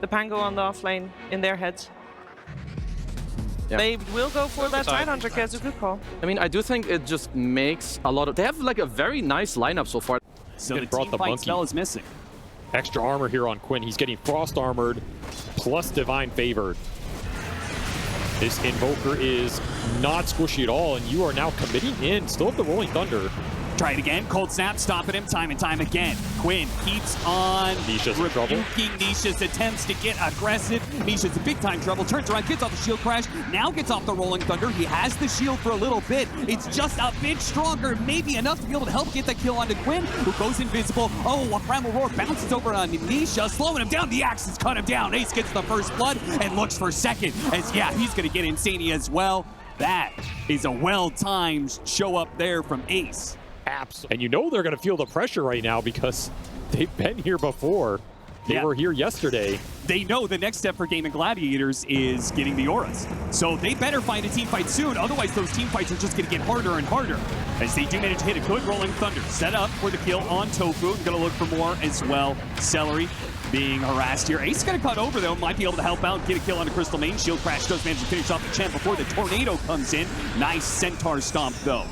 the Pango on the offlane in their heads. Yeah. They will go for that Tidehunter, Kez, a good call. I mean, I do think it just makes a lot of... They have like a very nice lineup so far. So the team fight spell is missing. Extra armor here on Quinn. He's getting Frost Armored plus Divine Favored. This Invoker is not squishy at all, and you are now committing in. Still have the Rolling Thunder. Try it again. Cold Snap stopping him time and time again. Quinn keeps on Nisha's in trouble. Nisha's attempts to get aggressive. Nisha's in big time trouble. Turns around, gets off the shield crash. Now gets off the Rolling Thunder. He has the shield for a little bit. It's just a bit stronger. Maybe enough to be able to help get the kill onto Quinn, who goes invisible. Oh, a Primal Roar bounces over on Nisha, slowing him down. The Axes cut him down. Ace gets the first blood and looks for second. As yeah, he's going to get Insania as well. That is a well-timed show up there from Ace. Absolutely. And you know they're going to feel the pressure right now because they've been here before. They were here yesterday. They know the next step for GAIMIN Gladiators is getting the auras. So they better find a team fight soon. Otherwise, those team fights are just going to get harder and harder. As they do manage to hit a good Rolling Thunder. Set up for the kill on Tofu. Going to look for more as well. Celery being harassed here. Ace going to cut over, though. Might be able to help out, get a kill on the Crystal Main. Shield Crash does manage to finish off the champ before the Tornado comes in. Nice Centaur Stomp, though.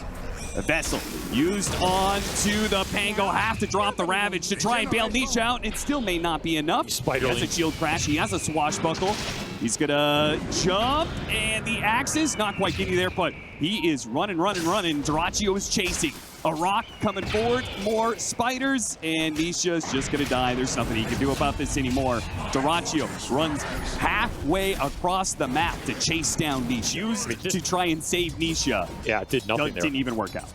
A Vessel used on to the Pango. Have to drop the Ravage to try and bail Nisha out. It still may not be enough. He has a Shield Crash. He has a Swashbuckle. He's going to jump, and the Axes not quite getting there, but he is running. Doraccio is chasing. A rock coming forward, more spiders, and Nisha's just going to die. There's nothing he can do about this anymore. Doraccio runs halfway across the map to chase down Nisha, to try and save Nisha. Yeah, it did nothing there. Didn't even work out.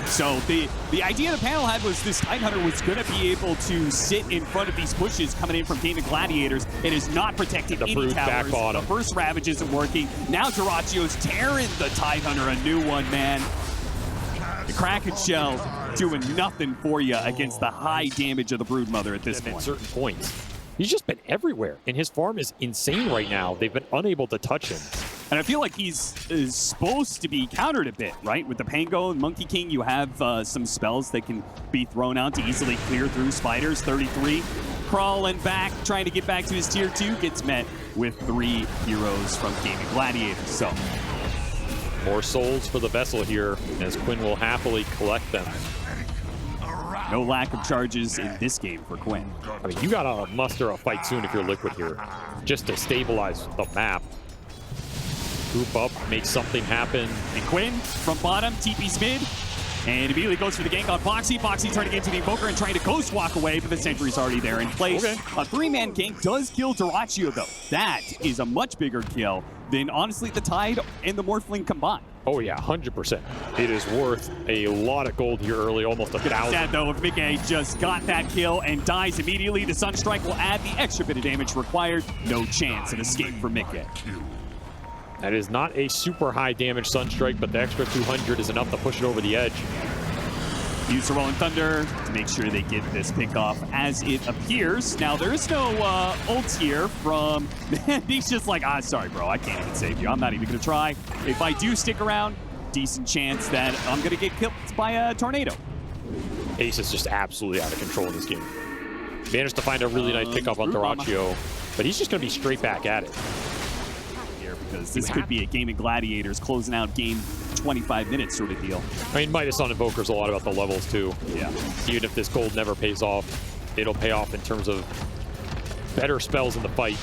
So the idea the panel had was this Tidehunter was going to be able to sit in front of these pushes coming in from GAIMIN Gladiators. It is not protecting any towers. The first Ravage isn't working. Now Doraccio's tearing the Tidehunter a new one, man. The Kraken Shell doing nothing for you against the high damage of the Broodmother at this point. At certain points. He's just been everywhere, and his farm is insane right now. They've been unable to touch him. And I feel like he's supposed to be countered a bit, right? With the Pango and Monkey King, you have some spells that can be thrown out to easily clear through spiders. 33, crawling back, trying to get back to his tier 2, gets met with 3 heroes from GAIMIN Gladiators. So more souls for the Vessel here, as Quinn will happily collect them. No lack of charges in this game for Quinn. I mean, you gotta muster a fight soon if you're Liquid here, just to stabilize the map. Group up, make something happen. And Quinn from bottom, TP's mid, and immediately goes for the gank on Foxy. Foxy turning into the Invoker and trying to ghost walk away, but the Sentry's already there in place. Okay. A 3-man gank does kill Doraccio, though. That is a much bigger kill than, honestly, the Tide and the Morphling combined. Oh yeah, 100%. It is worth a lot of gold here early, almost 1,000. Sad though, if Mickey just got that kill and dies immediately, the Sunstrike will add the extra bit of damage required. No chance of escape for Mickey. That is not a super high damage Sunstrike, but the extra 200 is enough to push it over the edge. Use the Rolling Thunder to make sure they get this pick off as it appears. Now, there is no ult here from... He's just like, sorry, bro, I can't even save you. I'm not even going to try. If I do stick around, decent chance that I'm going to get killed by a Tornado. Ace is just absolutely out of control in this game. Managed to find a really nice pickup on Doraccio, but he's just going to be straight back at it. Here, because this could be a GAIMIN Gladiators closing out game 25 minutes sort of deal. I mean, Midas on Invoker's a lot about the levels too. Yeah. Even if this gold never pays off, it'll pay off in terms of better spells in the fight.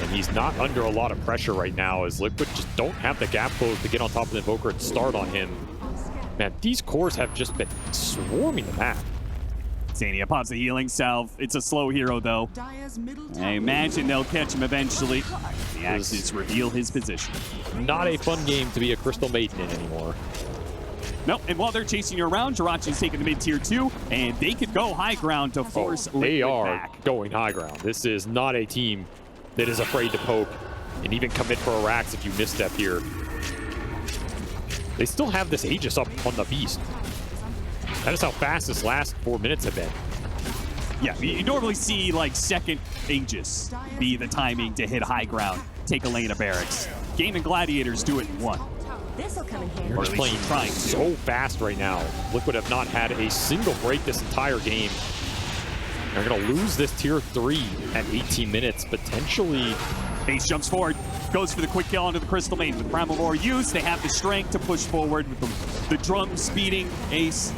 And he's not under a lot of pressure right now, as Liquid just don't have the gap closed to get on top of the Invoker and start on him. Man, these cores have just been swarming the map. Insania pops a healing salve. It's a slow hero, though. I imagine they'll catch him eventually. The Axes reveal his position. Not a fun game to be a Crystal Maiden in anymore. Nope, and while they're chasing you around, Jirachi's taking the mid-tier 2, and they could go high ground to force They Liquid are back. going high ground. This is not a team that is afraid to poke and even commit for a Rax if you misstep here. They still have this Aegis up on the Beast. That is how fast this last 4 minutes have been. Yeah, you normally see like second Aegis be the timing to hit high ground, take a lane of barracks. GAIMIN Gladiators do it in one. They're just playing so fast right now. Liquid have not had a single break this entire game. They're going to lose this tier 3 at 18 minutes, potentially. Ace jumps forward, goes for the quick kill onto the Crystal Main. With Primal Roar used, they have the strength to push forward with the drum speeding Ace.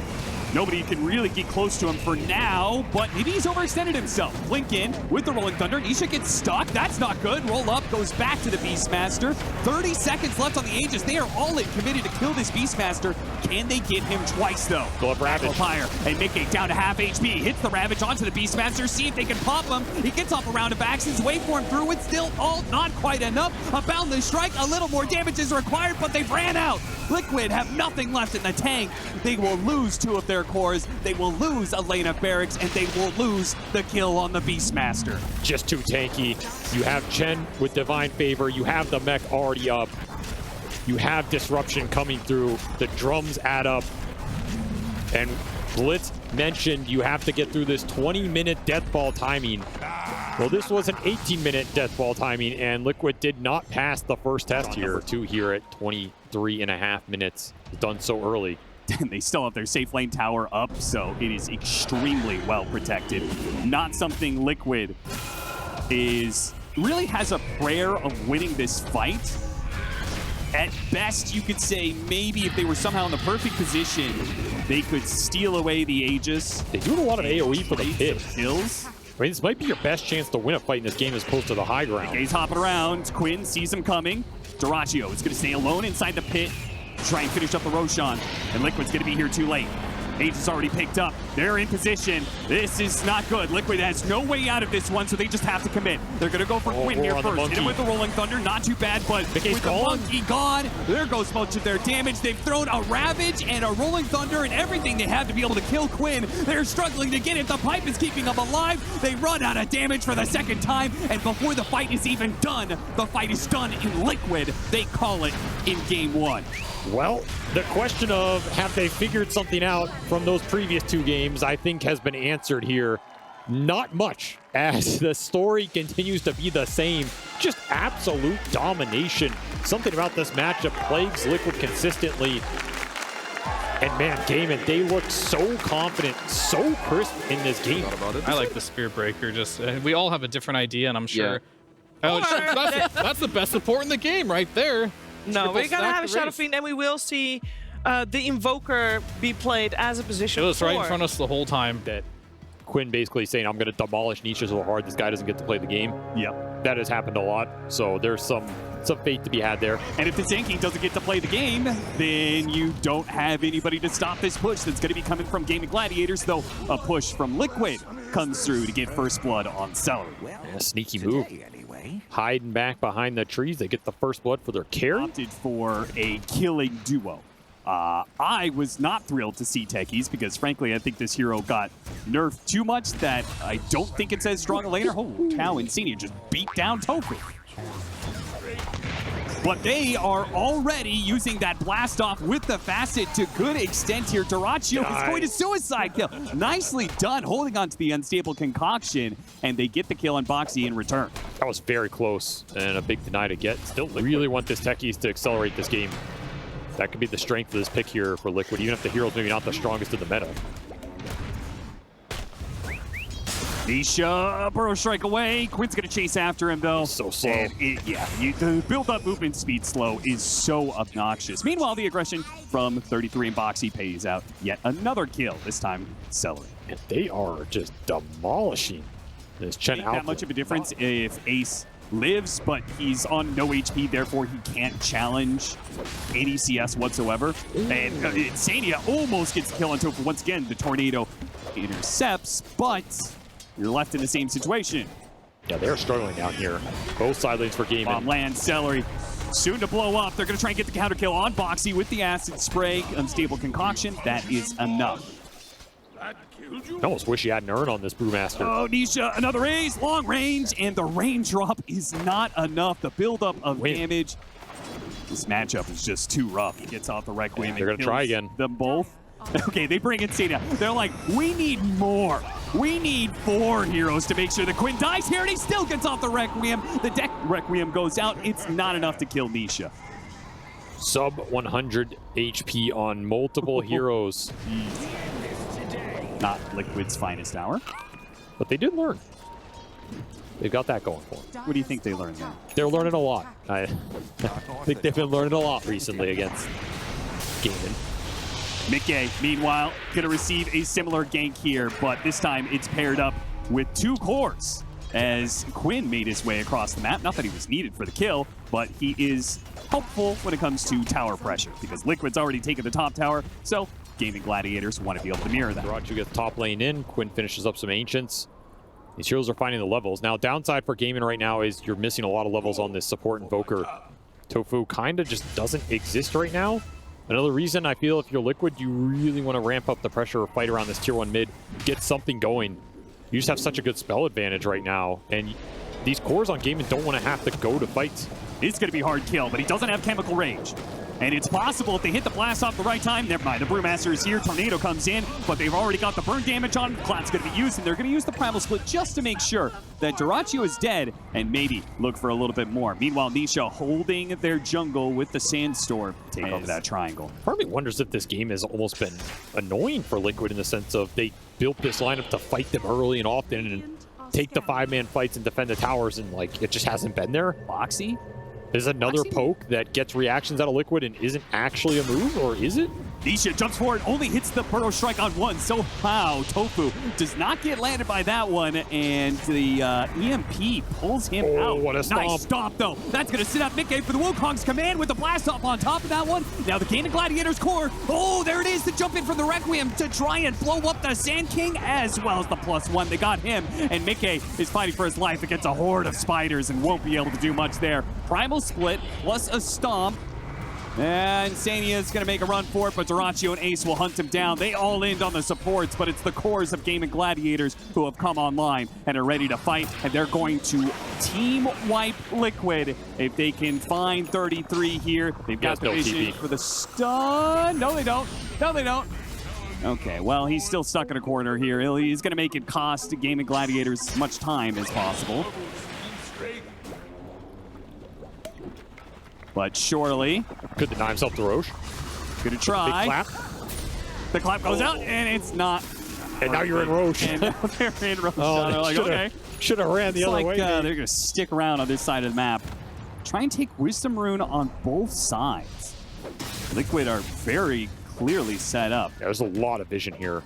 Nobody can really get close to him for now, but maybe he's overextended himself. Blink in with the Rolling Thunder. Nisha gets stuck. That's not good. Roll up, goes back to the Beastmaster. 30 seconds left on the Aegis. They are all in, committed to kill this Beastmaster. Can they get him twice, though? Go up Ravage. Fire. And Mickey down to half HP. Hits the Ravage onto the Beastmaster. See if they can pop him. He gets off a round of actions. Waveform through it. Still all not quite enough. A Boundless Strike. A little more damage is required, but they've ran out. Liquid have nothing left in the tank. They will lose 2 of their cores. They will lose a lane of barracks, and they will lose the kill on the Beastmaster. Just too tanky. You have Chen with Divine Favor. You have the mech already up. You have Disruption coming through. The drums add up. And Blitz mentioned you have to get through this 20-minute death ball timing. Well, this was an 18-minute death ball timing, and Liquid did not pass the first test here. Number 2 here at 23.5 minutes. Done so early. And they still have their safe lane tower up, so it is extremely well protected. Not something Liquid really has a prayer of winning this fight. At best, you could say maybe if they were somehow in the perfect position, they could steal away the Aegis. They do a lot of AoE for the pit. Kills. I mean, this might be your best chance to win a fight in this game as opposed to the high ground. He's hopping around. Quinn sees him coming. Duraccio is going to stay alone inside the pit. Try and finish up the Roshan. And Liquid's going to be here too late. Aegis already picked up. They're in position. This is not good. Liquid has no way out of this one, so they just have to commit. They're going to go for Quinn here first. Hit him with the Rolling Thunder. Not too bad, but with the Monkey gone, there goes much of their damage. They've thrown a Ravage and a Rolling Thunder and everything they have to be able to kill Quinn. They're struggling to get it. The pipe is keeping them alive. They run out of damage for the second time, and before the fight is even done, the fight is done in Liquid. They call it in Game 1. Well, the question of have they figured something out from those previous 2 games, I think has been answered here. Not much, as the story continues to be the same. Just absolute domination. Something about this matchup plagues Liquid consistently. And man, GAIMIN, they look so confident, so crisp in this game. I like the Spear Breaker. Just we all have a different idea, and I'm sure. Yeah. That's the best support in the game right there. No, we're gonna have a Shadow Fiend, and we will see the Invoker be played as a position. It was 4. right in front of us the whole time. That Quinn basically saying, I'm going to demolish Nisha so hard this guy doesn't get to play the game. Yep. That has happened a lot, so there's some fate to be had there. And if the tanking doesn't get to play the game, then you don't have anybody to stop this push that's going to be coming from GAIMIN Gladiators, though a push from Liquid comes through to get first blood on Celery. A sneaky move. Hiding back behind the trees. They get the first blood for their carry. Opted for a killing duo. I was not thrilled to see Techies because, frankly, I think this hero got nerfed too much that I don't think it's as strong a laner. Holy cow, Insania just beat down Tofu. But they are already using that blast off with the facet to good extent here. Duraccio is going to suicide kill. Nicely done, holding on to the unstable concoction, and they get the kill on Boxy in return. That was very close and a big deny to get. Still really want this Techies to accelerate this game. That could be the strength of this pick here for Liquid, even if the hero's maybe not the strongest in the meta. Nisha, Burrow Strike away. Quinn's going to chase after him, though. So slow. The build-up movement speed slow is so obnoxious. Meanwhile, the aggression from 33 and Boxy pays out yet another kill, this time Celery. And they are just demolishing this Chen Alpha. Not much of a difference if Ace lives, but he's on no HP, therefore he can't challenge any CS whatsoever. And Insania almost gets the kill on Tofu. Once again, the Tornado intercepts, but you're left in the same situation. Yeah, they're struggling down here. Both side lanes for GAIMIN. Bomb lands, Celery soon to blow up. They're going to try and get the counter kill on Boxy with the acid spray. Unstable concoction, that is enough. I almost wish he had an urn on this Brewmaster. Oh, Nisha, another ace, long range, and the range drop is not enough. The buildup of damage. This matchup is just too rough. He gets off the Requiem. They're going to try again. Them both. Okay, they bring in Insania. They're like, we need more. We need 4 heroes to make sure that Quinn dies here, and he still gets off the Requiem. The deck Requiem goes out. It's not enough to kill Nisha. Sub 100 HP on multiple heroes. Not Liquid's finest hour. But they did learn. They've got that going for them. What do you think they learned there? They're learning a lot. I think they've been learning a lot recently against GAIMIN. Mickey, meanwhile, going to receive a similar gank here, but this time it's paired up with 2 cores as Quinn made his way across the map. Not that he was needed for the kill, but he is helpful when it comes to tower pressure because Liquid's already taken the top tower, so GAIMIN Gladiators want to be able to mirror that. Durachu gets top lane in. Quinn finishes up some Ancients. These heroes are finding the levels. Now, downside for GAIMIN right now is you're missing a lot of levels on this support Invoker. Tofu kind of just doesn't exist right now. Another reason I feel if you're Liquid, you really want to ramp up the pressure or fight around this tier 1 mid, get something going. You just have such a good spell advantage right now, and these cores on GAIMIN don't want to have to go to fights. It's going to be hard kill, but he doesn't have chemical range. And it's possible if they hit the blast off the right time. Never mind, the Brewmaster is here. Tornado comes in, but they've already got the burn damage on. Clat's going to be used, and they're going to use the Primal Split just to make sure that Durachu is dead and maybe look for a little bit more. Meanwhile, Nisha holding their jungle with the Sandstorm. Take over that triangle. Part of me wonders if this game has almost been annoying for Liquid in the sense of they built this lineup to fight them early and often and take the 5-man fights and defend the towers, and like it just hasn't been there. Boxy? There's another poke that gets reactions out of Liquid and isn't actually a move, or is it? Nisha jumps forward, only hits the Burrow Strike on one. So how Tofu does not get landed by that one, and the EMP pulls him out. What a stomp. Nice stomp, though. That's going to sit up Mickey for the Wukong's command with the blast off on top of that one. Now the GAIMIN Gladiators core. Oh, there it is, the jump in from the Requiem to try and blow up the Sand King as well as the +1. They got him, and Mickey is fighting for his life against a horde of spiders and won't be able to do much there. Primal Split plus a stomp. And Sania is going to make a run for it, but Durachu and Ace will hunt him down. They all end on the supports, but it's the cores of GAIMIN Gladiators who have come online and are ready to fight, and they're going to team wipe Liquid if they can find 33 here. They've got the vision for the stun. No, they don't. No, they don't. Okay, well, he's still stuck in a corner here. He's going to make it cost GAIMIN Gladiators as much time as possible. But surely could deny himself to Roche. Gonna try. Big clap. The clap goes out, and it's not. And now you're in Roche. And now they're in Roche. Oh, they're like, okay. Should have ran the other way. They're gonna stick around on this side of the map. Try and take Wisdom Rune on both sides. Liquid are very clearly set up. There's a lot of vision here.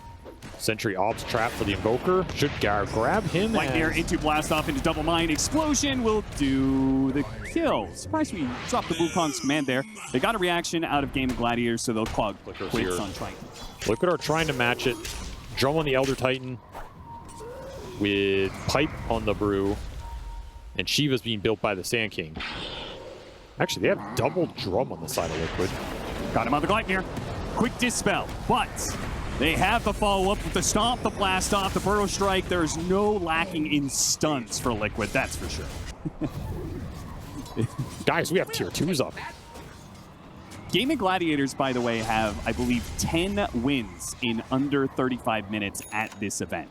Sentry Ops trap for the Invoker. Should grab him. Lightyear into Blast Off into Double Mine. Explosion will do the kill. Surprised we dropped the Wukong's command there. They got a reaction out of GAIMIN Gladiators, so they'll clog quits on Triton. Liquid are trying to match it. Drum on the Elder Titan with Pipe on the Brew. And Shiva's being built by the Sand King. Actually, they have double Drum on the side of Liquid. Got him on the Gleipnir. Quick Dispel, but they have the follow-up with the Stomp, the Blast Off, the Burrow Strike. There's no lacking in stunts for Liquid, that's for sure. Guys, we have tier 2s up. GAIMIN Gladiators, by the way, have, I believe, 10 wins in under 35 minutes at this event.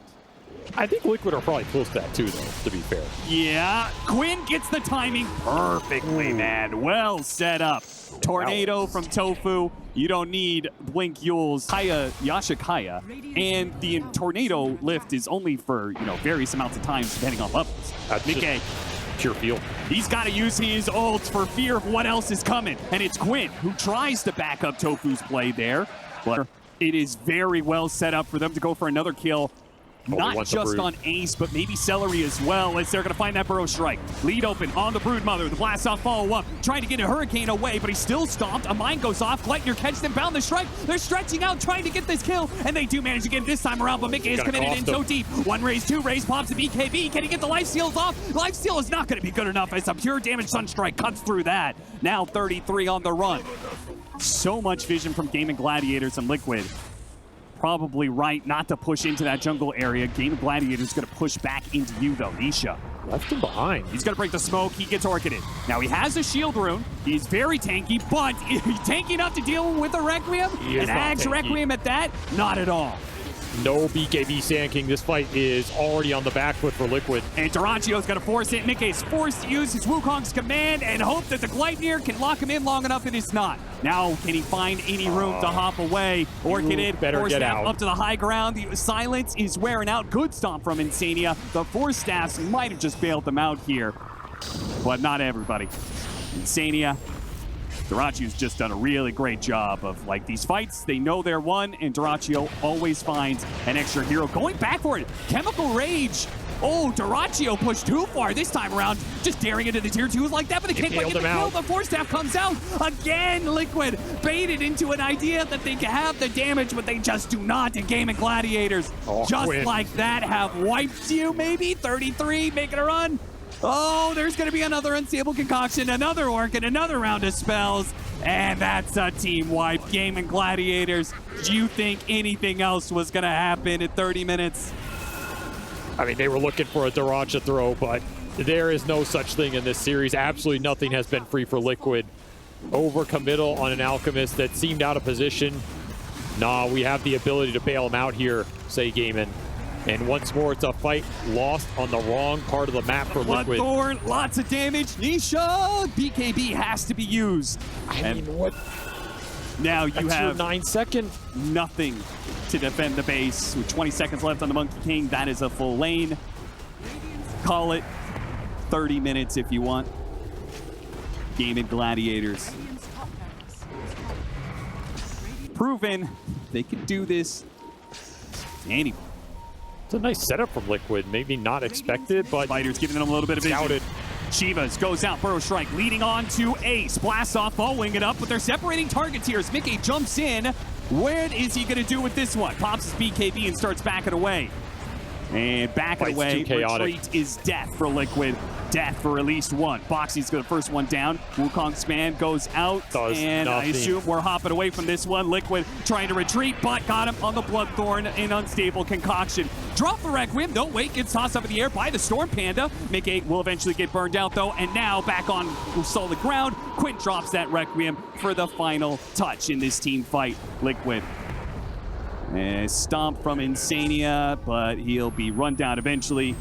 I think Liquid are probably close to that too, though, to be fair. Yeah, Quinn gets the timing perfectly, man. Well set up. Tornado from Tofu. You don't need Blink Yules, Yashikaya, and the Tornado lift is only for, various amounts of times depending on levels. Mickey, pure feel. He's got to use his ult for fear of what else is coming, and it's Quinn who tries to back up Tofu's play there, but it is very well set up for them to go for another kill. Not just on Ace, but maybe Celery as well, as they're going to find that Burrow Strike. Lead open on the Broodmother. The Blast Off follow-up. Trying to get a Hurricane away, but he's still stomped. A Mine goes off. Gleipnir catches them, bound the Strike. They're stretching out, trying to get this kill, and they do manage to get it this time around, but Mickey is committed in so deep. One raise, two raise, pops a BKB. Can he get the life steals off? Life steal is not going to be good enough as a pure damage Sunstrike cuts through that. Now 33 on the run. So much vision from GAIMIN Gladiators and Liquid. Probably right not to push into that jungle area. GAIMIN Gladiators going to push back into you, though. Nisha. Left him behind. He's going to break the smoke. He gets Orchided. Now, he has a shield rune. He's very tanky, but is he tanky enough to deal with a Requiem? An Ag's Requiem at that? Not at all. No BKB Sand King. This fight is already on the back foot for Liquid. And Duracio's going to force it. Mickey's forced to use his Wukong's command and hope that the Gleipnir can lock him in long enough. It is not. Now, can he find any room to hop away? Or can it better force get staff out. up to the high ground? The silence is wearing out. Good stomp from Insania. The force staffs might have just bailed them out here, but not everybody. Insania, Duracio's just done a really great job of, like, these fights. They know they're won, and Duracio always finds an extra hero. Going back for it. Chemical Rage. Oh, Duracio pushed too far this time around. Just daring into the tier 2s like that, but they can't quite get the kill. The force staff comes out. Again, Liquid baited into an idea that they can have the damage, but they just do not. And GAIMIN Gladiators, just Quinn, like that, have wiped you, maybe. 33, making a run. Oh, there's going to be another unstable concoction, another orc, and another round of spells. And that's a team wipe. GAIMIN Gladiators, do you think anything else was going to happen in 30 minutes? I mean, they were looking for a Duracia throw, but there is no such thing in this series. Absolutely nothing has been free for Liquid. Overcommittal on an Alchemist that seemed out of position. Nah, we have the ability to bail him out here, say GAIMIN. And once more, it's a fight lost on the wrong part of the map for Liquid. Bloodthorn, lots of damage. Nisha, BKB has to be used. I mean, what? Now you have 9 second. nothing to defend the base. With 20 seconds left on the Monkey King, that is a full lane. Call it 30 minutes if you want. GAIMIN Gladiators. Proven they can do this to anyone. It's a nice setup from Liquid. Maybe not expected, but Fighters giving them a little bit of vision. scouted. Chivas goes out, Burrow Strike leading on to Ace. Blast off, following it up, but they're separating targets here as Mickey jumps in. What is he going to do with this one? Pops his BKB and starts backing away. And backing away, retreat is death for Liquid. Death for at least one. Boxy's got the first one down. Wukong's man goes out, and I assume we're hopping away from this one. Liquid trying to retreat, but got him on the Bloodthorn in unstable concoction. Drop the Requiem, no wait, gets tossed up in the air by the Storm Panda. Mickey will eventually get burned out though, and now back on solid ground. Quinn drops that Requiem for the final touch in this team fight. Liquid. Stomp from Insania, but he'll be run down eventually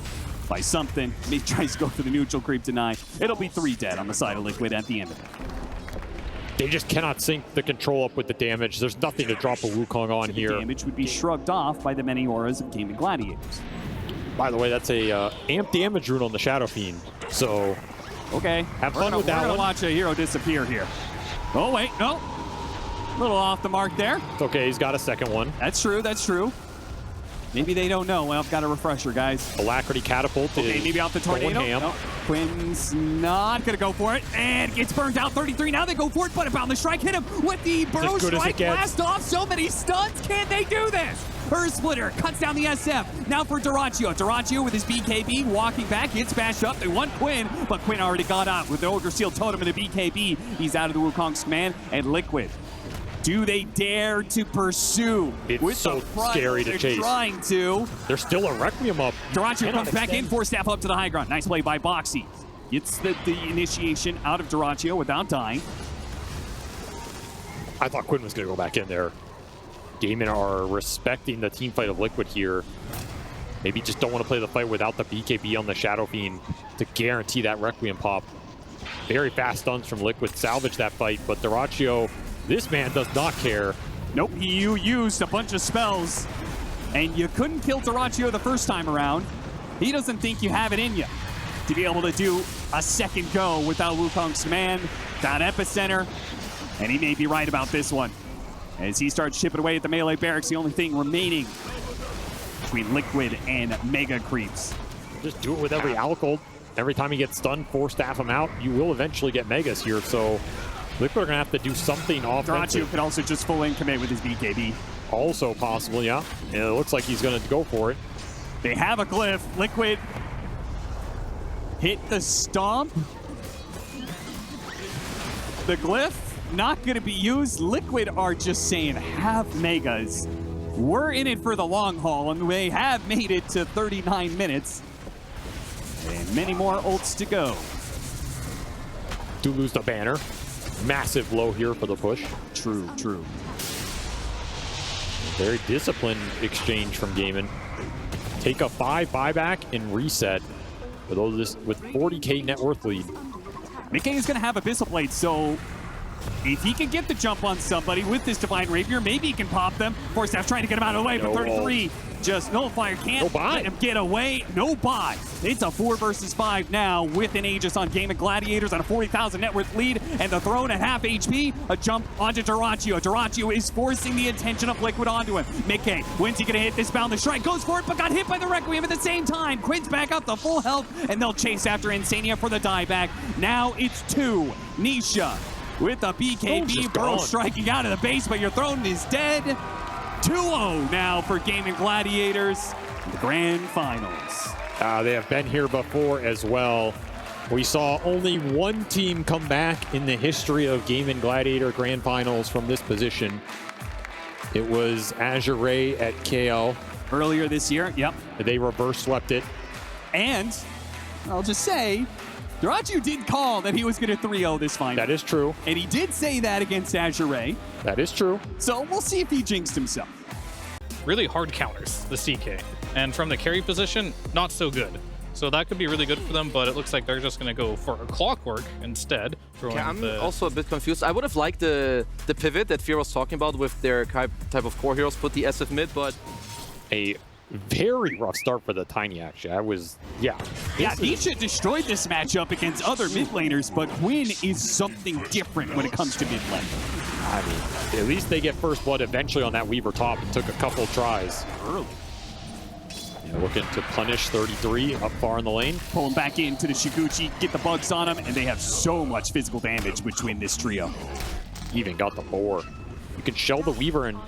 by something. He tries to go for the neutral creep deny. It'll be 3 dead on the side of Liquid at the end of it. They just cannot sync the control up with the damage. There's nothing to drop a Wukong on here. Damage would be shrugged off by the many auras of GAIMIN Gladiators. By the way, that's a amp damage rune on the Shadow Fiend. So, okay, have fun with that one. We're gonna watch a hero disappear here. Oh wait, no. A little off the mark there. It's okay, he's got a second one. That's true, that's true. Maybe they don't know. Well, I've got a refresher, guys. Alacrity Catapult is maybe out the tornado. No, Quinn's not going to go for it. And gets burned out. 33. Now they go for it, but a boundless strike hit him with the Burrow Strike. Blast off. So many stuns. Can they do this? Earth Splitter cuts down the SF. Now for Duracio. Duracio with his BKB walking back. Gets bashed up. They want Quinn, but Quinn already got out with the Ogre Seal Totem and the BKB. He's out of the Wukong's command. And Liquid. Do they dare to pursue? It's with so the scary to chase. Trying to. There's still a Requiem up. Duracio comes back in, force staff up to the high ground. Nice play by Boxy. Gets the initiation out of Duracio without dying. I thought Quinn was going to go back in there. GAIMIN are respecting the team fight of Liquid here. Maybe just don't want to play the fight without the BKB on the Shadow Fiend to guarantee that Requiem pop. Very fast stuns from Liquid. Salvage that fight, but Duracio, this man does not care. Nope, you used a bunch of spells, and you couldn't kill Duracio the first time around. He doesn't think you have it in you to be able to do a second go without Wukong's command, that epicenter, and he may be right about this one. As he starts chipping away at the melee barracks, the only thing remaining between Liquid and Mega Creeps. Just do it with every alcohol. Every time he gets stunned, force staff him out. You will eventually get Megas here, so Liquid are going to have to do something offensive. Duracio could also just full in commit with his BKB. Also possible, yeah. And it looks like he's going to go for it. They have a glyph. Liquid hit the stomp. The glyph not going to be used. Liquid are just saying have Megas. We're in it for the long haul, and they have made it to 39 minutes. And many more ults to go. Do lose the banner. Massive blow here for the push. True, true. Very disciplined exchange from GAIMIN. Take a 5 buyback and reset with 40K net worth lead. Mickey is going to have Abyssal Blade, so if he can get the jump on somebody with this Divine Rapier, maybe he can pop them. Forstaff's trying to get him out of the way, but 33 just nullifier can't let him get away. No buy. It's a 4 versus 5 now with an Aegis on GAIMIN Gladiators on a 40,000 net worth lead, and the throne at half HP. A jump onto Dyrachyo. Dyrachyo is forcing the attention of Liquid onto him. Mickey, when's he gonna hit this bound? The strike goes for it, but got hit by the Requiem at the same time. Quinn's back up to full health, and they'll chase after Insania for the dieback. Now it's 2. Nisha with a BKB, Burrow striking out of the base, but your throne is dead. 2-0 now for GAIMIN Gladiators in the grand finals. They have been here before as well. We saw only one team come back in the history of GAIMIN Gladiator grand finals from this position. It was Azure at KL. Earlier this year, yep. They reverse swept it. And I'll just say, Dyrachyo did call that he was going to 3-0 this final. That is true. And he did say that against Azure. That is true. So we'll see if he jinxed himself. Really hard counters, the CK. And from the carry position, not so good. So that could be really good for them, but it looks like they're just going to go for a Clockwork instead. Yeah, I'm also a bit confused. I would have liked the pivot that Fear was talking about with their type of core heroes, put the SF mid, but... A very rough start for the Tiny, actually. Yeah, Nisha destroyed this matchup against other mid laners, but Quinn is something different when it comes to mid lane. I mean, at least they get first blood eventually on that Weaver top. It took a couple tries. Early. Yeah, looking to punish 33 up far in the lane. Pulling back into the Shiguchi, get the bugs on him, and they have so much physical damage between this trio. Even got the boar. You can shell the Weaver and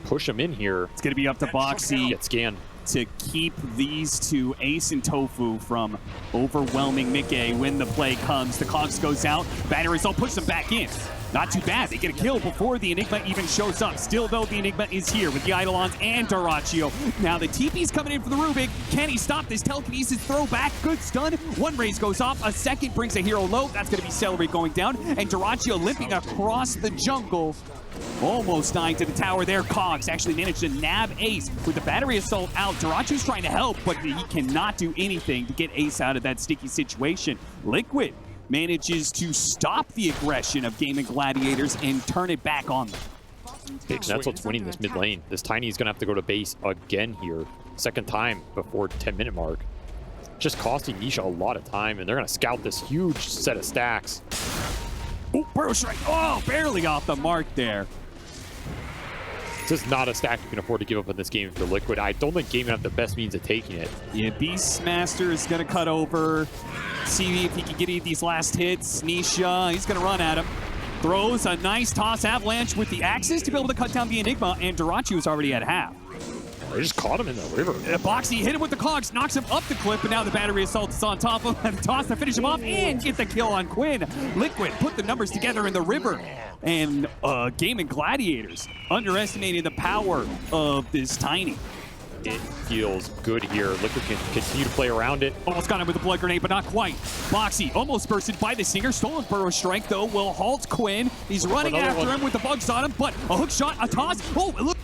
push him in here. It's going to be up to Boxy. Get scanned. To keep these two, Ace and Tofu, from overwhelming Mickey when the play comes. The Cogs goes out. Batteries don't push them back in. Not too bad. They get a kill before the Enigma even shows up. Still, though, the Enigma is here with the Eidolons and Dyrachyo. Now, the TP's coming in for the Rubik. Can he stop this telekinesis throw back? Good stun. One raise goes off. A second brings a hero low. That's going to be Celery going down. And Dyrachyo limping across the jungle. Almost dying to the tower there. Cogs actually managed to nab Ace with the battery assault out. Dyrachyo's trying to help, but he cannot do anything to get Ace out of that sticky situation. Liquid manages to stop the aggression of GAIMIN Gladiators and turn it back on them. That's what's winning this mid lane. This Tiny is going to have to go to base again here. Second time before 10-minute mark. Just costing Nisha a lot of time, and they're going to scout this huge set of stacks. Oh, Burrow Strike. Oh, barely off the mark there. This is not a stack you can afford to give up in this game for Liquid. I don't think GAIMIN have the best means of taking it. Yeah, Beastmaster is going to cut over. See if he can get any of these last hits. Nisha, he's going to run at him. Throws a nice toss avalanche with the axes to be able to cut down the Enigma, and Dyrachyo is already at half. They just caught him in the river. Boxy hit him with the Cogs, knocks him up the cliff, but now the battery assault is on top of him. Toss to finish him off and get the kill on Quinn. Liquid put the numbers together in the river. And GAIMIN Gladiators underestimating the power of this Tiny. It feels good here. Liquid can continue to play around it. Almost got him with a blood grenade, but not quite. Boxy almost bursted by the Singer. Stolen Burrow Strike, though, will halt Quinn. He's running after him with the bugs on him, but a hook shot, a toss. Oh, look.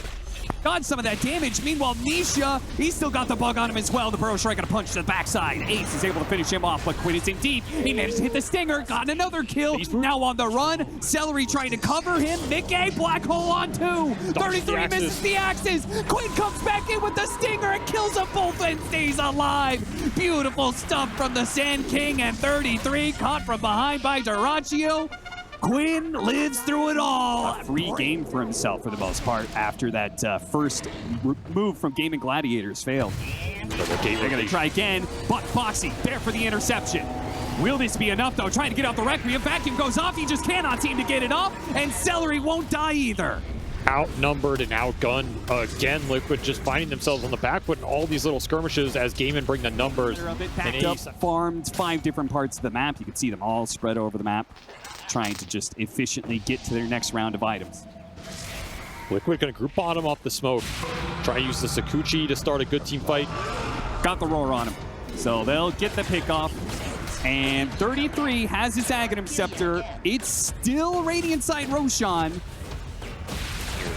Got some of that damage. Meanwhile, Nisha, he's still got the bug on him as well. The Burrow Strike and a punch to the backside. Ace is able to finish him off, but Quinn is in deep. He managed to hit the Stinger, got another kill. Now on the run. Celery trying to cover him. Mickey, black hole on 2. 33 misses the axes. Quinn comes back in with the Stinger and kills them both and stays alive. Beautiful stuff from the Sand King, and 33 caught from behind by Dyrachyo. Quinn lives through it all. A free game for himself for the most part after that first move from GAIMIN Gladiators failed. They're going to try again, but Boxy there for the interception. Will this be enough, though? Trying to get out the Requiem. Vacuum goes off. He just cannot seem to get it off, and Celery won't die either. Outnumbered and outgunned again. Liquid just finding themselves on the back foot in all these little skirmishes as GAIMIN bring the numbers. They're a bit backed up, farmed 5 different parts of the map. You can see them all spread over the map, trying to just efficiently get to their next round of items. Liquid gonna group bottom off the smoke. Try to use the Sakuchi to start a good team fight. Got the roar on him. So they'll get the pick off. And 33 has his Aghanim Scepter. It's still Radiant side Roshan.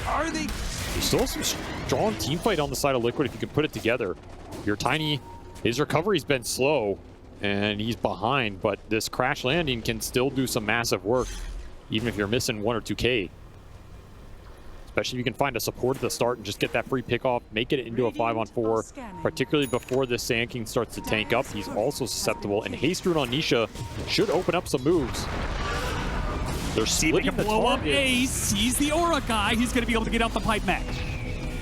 Are they? There's still some strong team fight on the side of Liquid if you can put it together. Your Tiny, his recovery's been slow, and he's behind, but this crash landing can still do some massive work, even if you're missing 1 or 2K. Especially if you can find a support at the start and just get that free pick off, make it into a 5-on-4, particularly before this Sand King starts to tank up. He's also susceptible, and Haste Rune on Nisha should open up some moves. They're splitting the blow up target. Ace. He's the Aura guy. He's going to be able to get out the pipe match.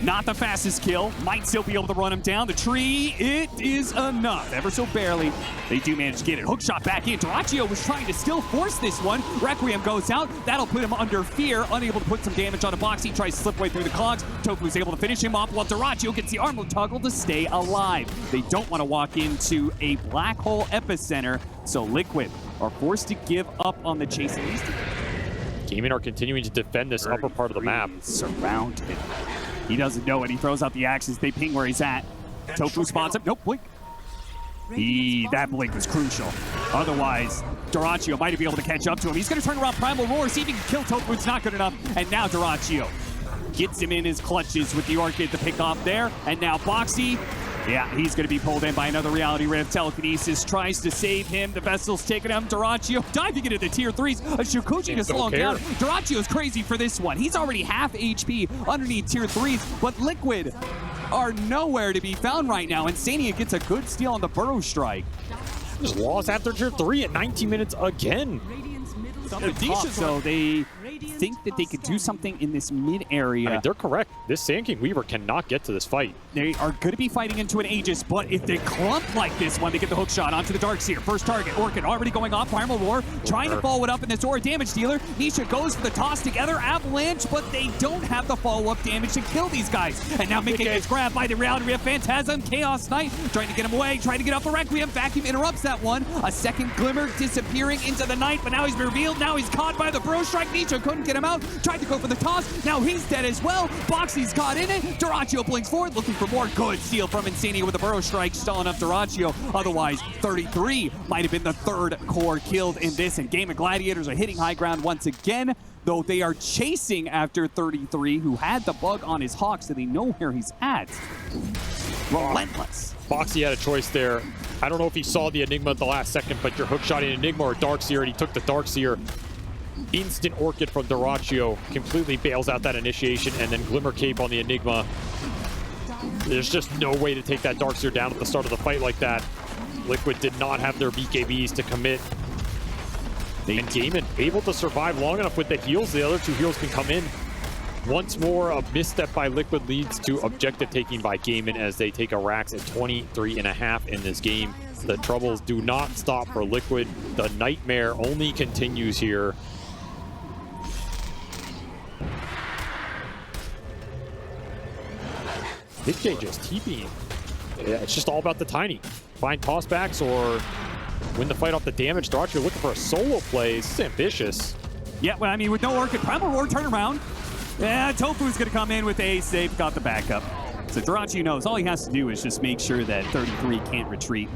Not the fastest kill. Might still be able to run him down. The tree, it is enough. Ever so barely. They do manage to get it. Hook shot back in. Dyrachyo was trying to still force this one. Requiem goes out. That'll put him under fear. Unable to put some damage on a box. He tries to slip away through the clogs. Tofu's able to finish him off while Dyrachyo gets the armor toggle to stay alive. They don't want to walk into a black hole epicenter, so Liquid are forced to give up on the chase at least. GAIMIN are continuing to defend this upper part of the map. Surrounded. He doesn't know it. He throws out the axes. They ping where he's at. Tofu spots him. Nope, blink. That blink was crucial. Otherwise, Dyrachyo might be able to catch up to him. He's going to turn around Primal Roar, see if he can kill Tofu. It's not good enough. And now Dyrachyo gets him in his clutches with the Orchid to pick off there. And now Boxy, yeah, he's going to be pulled in by another Reality Rift. Telekinesis tries to save him. The Vessel's taking him. Dyrachyo diving into the tier 3s. A Shukuchi to slow him down. Dyrachyo's crazy for this one. He's already half HP underneath tier 3s, but Liquid are nowhere to be found right now. Insania gets a good steal on the Burrow Strike. Just lost after tier 3 at 19 minutes again. So they think that they could do something in this mid area. I mean, they're correct. This Sand King Weaver cannot get to this fight. They are going to be fighting into an Aegis, but if they clump like this one, they get the hook shot onto the Darkseer. First target, Orchid already going off. Primal Roar trying to follow it up in this Aura damage dealer. Nisha goes for the toss together. Avalanche, but they don't have the follow-up damage to kill these guys. And now Mickey gets grabbed by the Reality Rift Phantasm. Chaos Knight trying to get him away, trying to get off the Requiem. Vacuum interrupts that one. A second Glimmer disappearing into the night, but now he's revealed. Now he's caught by the Burrow Strike. Nisha couldn't get him out. Tried to go for the toss. Now he's dead as well. Boxy's caught in it. Dyrachyo blinks forward, looking for more. Good steal from Insania with a Burrow Strike, stalling up Dyrachyo. Otherwise, 33 might have been the third core killed in this. And GAIMIN Gladiators are hitting high ground once again, though they are chasing after 33, who had the bug on his Hawk, so they know where he's at. Relentless. Boxy had a choice there. I don't know if he saw the Enigma at the last second, but you're hookshotting Enigma or Darkseer, and he took the Darkseer. Instant Orchid from Dyrachyo completely bails out that initiation, and then Glimmer Cape on the Enigma. There's just no way to take that Darkseer down at the start of the fight like that. Liquid did not have their BKBs to commit. And GAIMIN able to survive long enough with the heals. The other two heals can come in. Once more, a misstep by Liquid leads to objective taking by GAIMIN as they take a Rax at 23.5 in this game. The troubles do not stop for Liquid. The nightmare only continues here. BigJ just TPing. Yeah, it's just all about the Tiny. Find tossbacks or win the fight off the damage. Dyrachyo looking for a solo play. This is ambitious. Yeah, well, I mean, with no Orchid, Primal Roar turn around. Yeah, Tofu's going to come in with Ace. They've got the backup. So Dyrachyo knows all he has to do is just make sure that 33 can't retreat.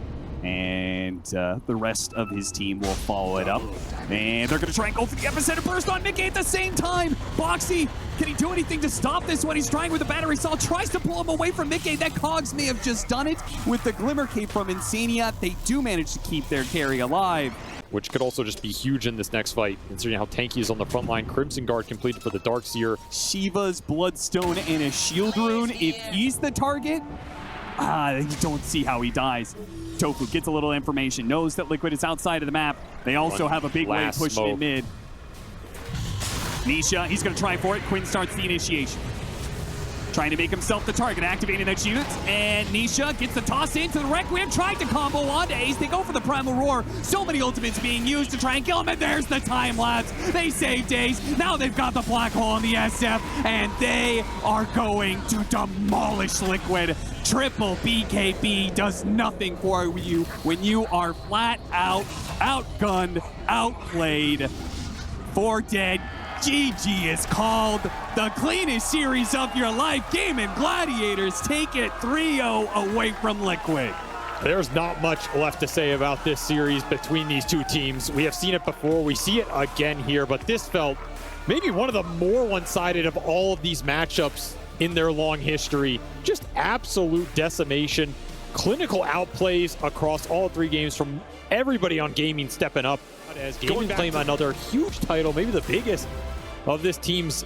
And the rest of his team will follow it up. And they're going to try and go for the epicenter burst on Mickey at the same time. Boxy, can he do anything to stop this one? He's trying with the battery saw, tries to pull him away from Mickey. That Cogs may have just done it with the Glimmer Cape from Insania. They do manage to keep their carry alive. Which could also just be huge in this next fight, considering how tanky he is on the front line. Crimson Guard completed for the Darkseer. Shiva's Bloodstone and a Shield Rune. If he's the target, you don't see how he dies. Tofu gets a little information, knows that Liquid is outside of the map. They also have a big wave pushing in mid. Nisha, he's going to try for it. Quinn starts the initiation. Trying to make himself the target, activating that shield. And Nisha gets the toss into the Requiem, trying to combo onto Ace. They go for the Primal Roar. So many ultimates being used to try and kill him, and there's the time lapse. They saved Ace. Now they've got the black hole in the SF, and they are going to demolish Liquid. Triple BKB does nothing for you when you are flat out, outgunned, outplayed. 4 dead. GG is called. The cleanest series of your life. GAIMIN Gladiators take it 3-0 away from Liquid. There's not much left to say about this series between these two teams. We have seen it before. We see it again here, but this felt maybe one of the more one-sided of all of these matchups in their long history. Just absolute decimation. Clinical outplays across all 3 games from everybody on Gaming stepping up. As Gaming claim another huge title, maybe the biggest of this team's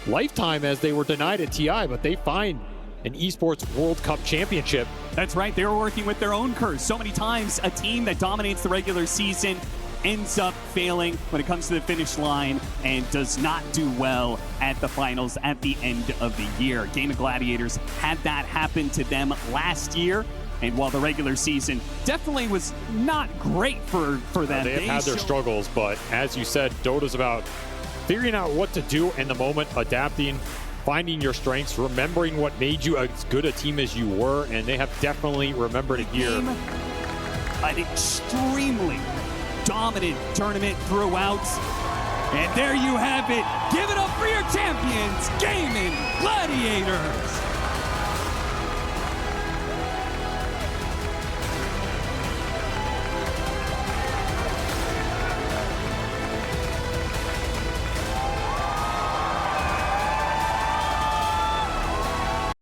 lifetime, as they were denied at TI, but they find an Esports World Cup championship. That's right, they were working with their own curse. So many times a team that dominates the regular season ends up failing when it comes to the finish line and does not do well at the finals at the end of the year. GAIMIN Gladiators had that happen to them last year, and while the regular season definitely was not great for them. They have had their struggles, but as you said, Dota's about figuring out what to do in the moment, adapting, finding your strengths, remembering what made you as good a team as you were, and they have definitely remembered it here. An extremely dominant tournament throughout. And there you have it. Give it up for your champions, GAIMIN Gladiators.